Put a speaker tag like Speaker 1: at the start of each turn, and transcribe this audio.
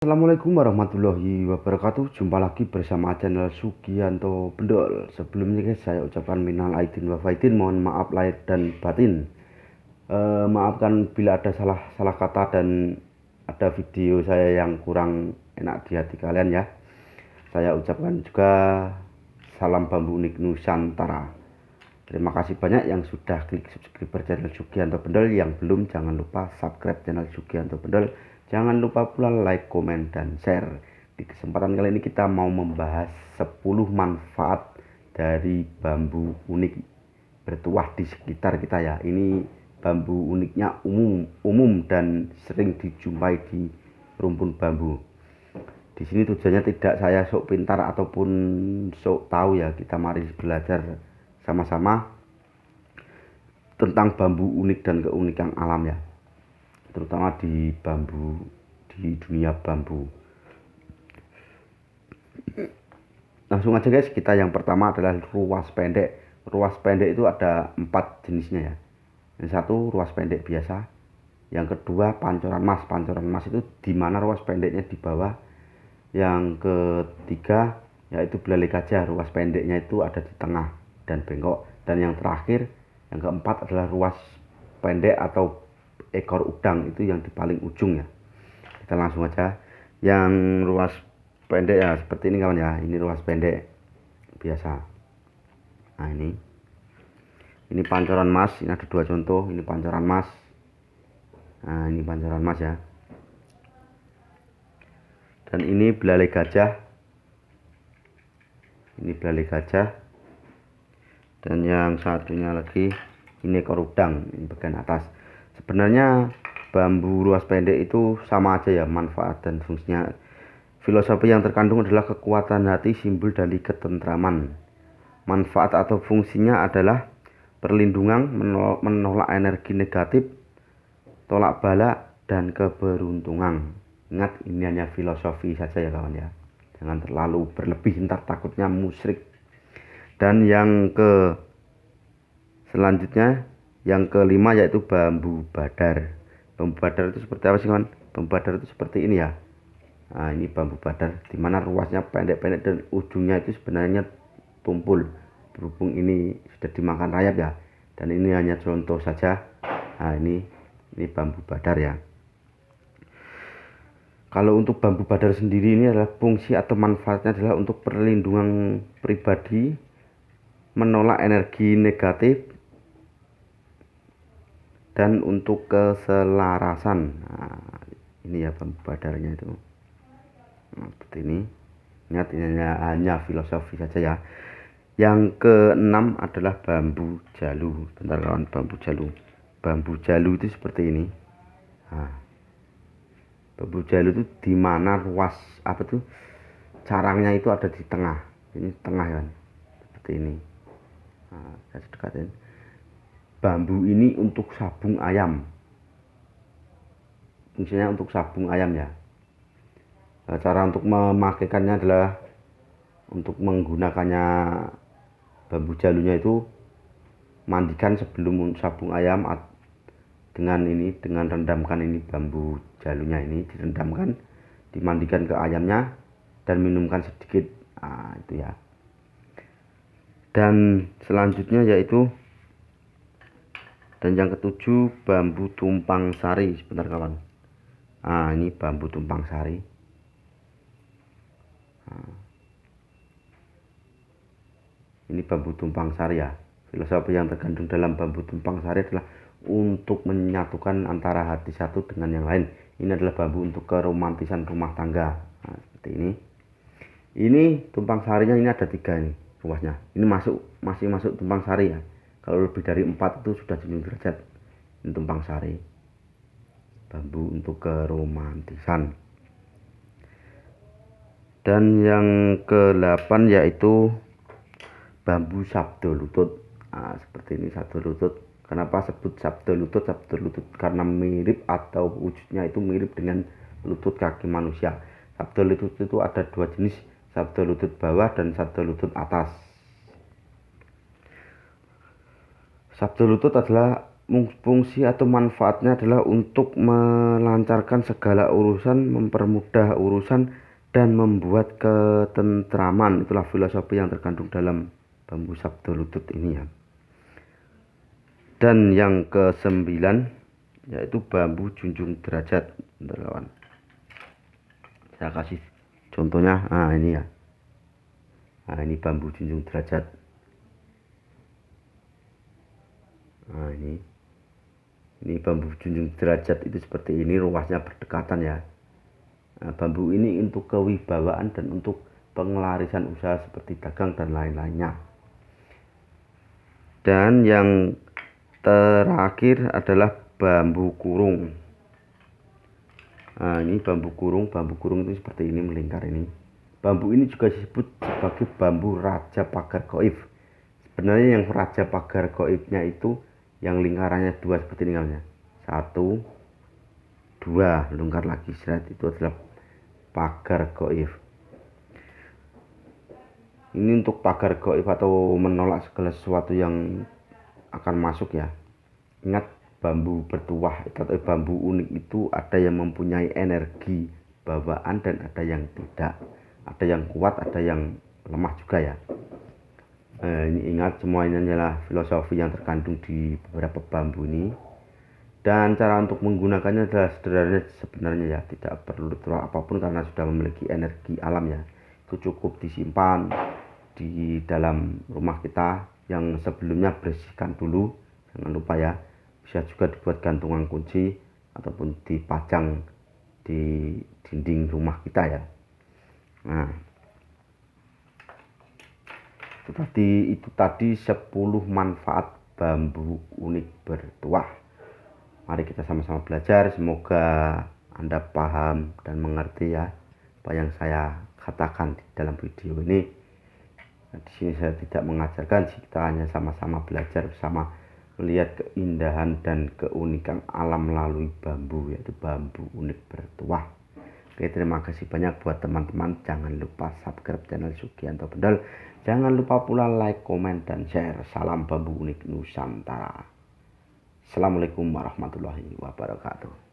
Speaker 1: Assalamualaikum warahmatullahi wabarakatuh. Jumpa lagi bersama channel Sugianto Bendol. Sebelumnya guys, saya ucapkan minal aidin wa faidin, mohon maaf lahir dan batin. Maafkan bila ada salah kata dan ada video saya yang kurang enak di hati kalian ya. Saya ucapkan juga salam bambu unik Nusantara. Terima kasih banyak yang sudah klik subscribe channel Sugianto Bendol. Yang belum, jangan lupa subscribe channel Sugianto Bendol. Jangan lupa pula like, komen, dan share. Di kesempatan kali ini kita mau membahas 10 manfaat dari bambu unik bertuah di sekitar kita ya. Ini bambu uniknya umum dan sering dijumpai di rumpun bambu. Di sini tujuannya tidak saya sok pintar ataupun sok tahu ya. Kita mari belajar sama-sama tentang bambu unik dan keunikan alam ya, terutama di dunia bambu. Langsung aja guys, kita yang pertama adalah ruas pendek. Ruas pendek itu ada 4 jenisnya ya. Yang satu ruas pendek biasa, yang kedua pancoran mas. Pancoran mas itu dimana ruas pendeknya di bawah. Yang ketiga yaitu belalai gajah, ruas pendeknya itu ada di tengah dan bengkok. Dan yang terakhir, yang keempat adalah ruas pendek atau ekor udang, itu yang di paling ujung ya. Kita langsung aja yang ruas pendek ya, seperti ini kawan ya. Ini ruas pendek biasa. Nah ini pancoran mas. Ini ada 2 contoh. Ini pancoran mas. Nah ini pancoran mas ya. Dan ini belalai gajah. Ini belalai gajah. Dan yang satunya lagi ini ekor udang, ini bagian atas. Sebenarnya bambu ruas pendek itu sama aja ya manfaat dan fungsinya. Filosofi yang terkandung adalah kekuatan hati, simbol dari ketentraman. Manfaat atau fungsinya adalah perlindungan, menolak energi negatif, tolak bala, dan keberuntungan. Ingat, ini hanya filosofi saja ya kawan ya. Jangan terlalu berlebih, ntar takutnya musyrik. Dan yang selanjutnya yang kelima yaitu bambu badar. Bambu badar itu seperti apa sih kawan? Bambu badar itu seperti ini ya. Nah ini bambu badar, dimana ruasnya pendek-pendek dan ujungnya itu sebenarnya tumpul. Berhubung ini sudah dimakan rayap ya. Dan ini hanya contoh saja. Nah ini bambu badar ya. Kalau untuk bambu badar sendiri, ini adalah fungsi atau manfaatnya adalah untuk perlindungan pribadi, menolak energi negatif, dan untuk keselarasan. Nah, ini ya bambu badarnya itu. Nah, seperti ini. Ingat, ini hanya filosofi saja ya. Yang keenam adalah bambu jalu. Bentar kawan, bambu jalu. Bambu jalu itu seperti ini. Nah, bambu jalu itu dimana ruas carangnya itu ada di tengah. Ini tengah kan, seperti ini. Nah, saya dekatin. Bambu ini untuk sabung ayam. Fungsinya untuk sabung ayam ya. Cara untuk memakaikannya adalah untuk menggunakannya bambu jalunya itu mandikan sebelum sabung ayam dengan rendamkan ini bambu jalunya, ini direndamkan, dimandikan ke ayamnya dan minumkan sedikit. Nah, itu ya. Dan selanjutnya yaitu yang ketujuh bambu tumpang sari. Sebentar kawan. Nah ini bambu tumpang sari. Nah, ini bambu tumpang sari ya. Filosofi yang terkandung dalam bambu tumpang sari adalah untuk menyatukan antara hati satu dengan yang lain. Ini adalah bambu untuk keromantisan rumah tangga. Nah, seperti ini. Ini tumpang sarinya ini ada 3 ini ruasnya. Ini masih masuk tumpang sari ya. Kalau lebih dari 4 itu sudah jenuh derajat. Ini tumpang sari. Bambu untuk keromantisan. Dan yang ke-8 yaitu bambu sabdo lutut. Nah, seperti ini sabdo lutut. Kenapa sebut sabdo lutut? Sabdo lutut karena mirip atau wujudnya itu mirip dengan lutut kaki manusia. Sabdo lutut itu ada 2 jenis, sabdo lutut bawah dan sabdo lutut atas. Sabdo lutut adalah fungsi atau manfaatnya adalah untuk melancarkan segala urusan, mempermudah urusan, dan membuat ketentraman. Itulah filosofi yang terkandung dalam bambu sabdo lutut ini ya. Dan yang ke-9 yaitu bambu junjung derajat. Bentar kawan, saya kasih contohnya. Nah ini ya, nah ini bambu junjung derajat. Nah ini bambu junjung derajat itu seperti ini, ruasnya berdekatan ya. Nah, bambu ini untuk kewibawaan dan untuk pengelarisan usaha seperti dagang dan lain-lainnya. Dan yang terakhir adalah bambu kurung. Nah ini bambu kurung itu seperti ini, melingkar ini. Bambu ini juga disebut sebagai bambu raja pagar goib. Sebenarnya yang raja pagar goibnya itu yang lingkarannya 2 seperti ini namanya. 1, 2, lingkar lagi seret, itu adalah pagar goib. Ini untuk pagar goib atau menolak segala sesuatu yang akan masuk ya. Ingat, bambu bertuah atau bambu unik itu ada yang mempunyai energi bawaan dan ada yang tidak. Ada yang kuat, ada yang lemah juga ya. Ini ingat, semua ini adalah filosofi yang terkandung di beberapa bambu ini. Dan cara untuk menggunakannya adalah sederhana sebenarnya ya, tidak perlu terlalu apapun karena sudah memiliki energi alam ya. Itu cukup disimpan di dalam rumah kita yang sebelumnya bersihkan dulu, jangan lupa ya. Bisa juga dibuat gantungan kunci ataupun dipajang di dinding rumah kita ya. Nah, itu tadi 10 manfaat bambu unik bertuah. Mari kita sama-sama belajar. Semoga Anda paham dan mengerti ya apa yang saya katakan di dalam video ini. Nah, di sini saya tidak mengajarkan, kita hanya sama-sama belajar bersama, melihat keindahan dan keunikan alam melalui bambu, yaitu bambu unik bertuah. Oke, terima kasih banyak buat teman-teman. Jangan lupa subscribe channel Sugianto Bendol. Jangan lupa pula like, komen, dan share. Salam bambu unik Nusantara. Assalamualaikum warahmatullahi wabarakatuh.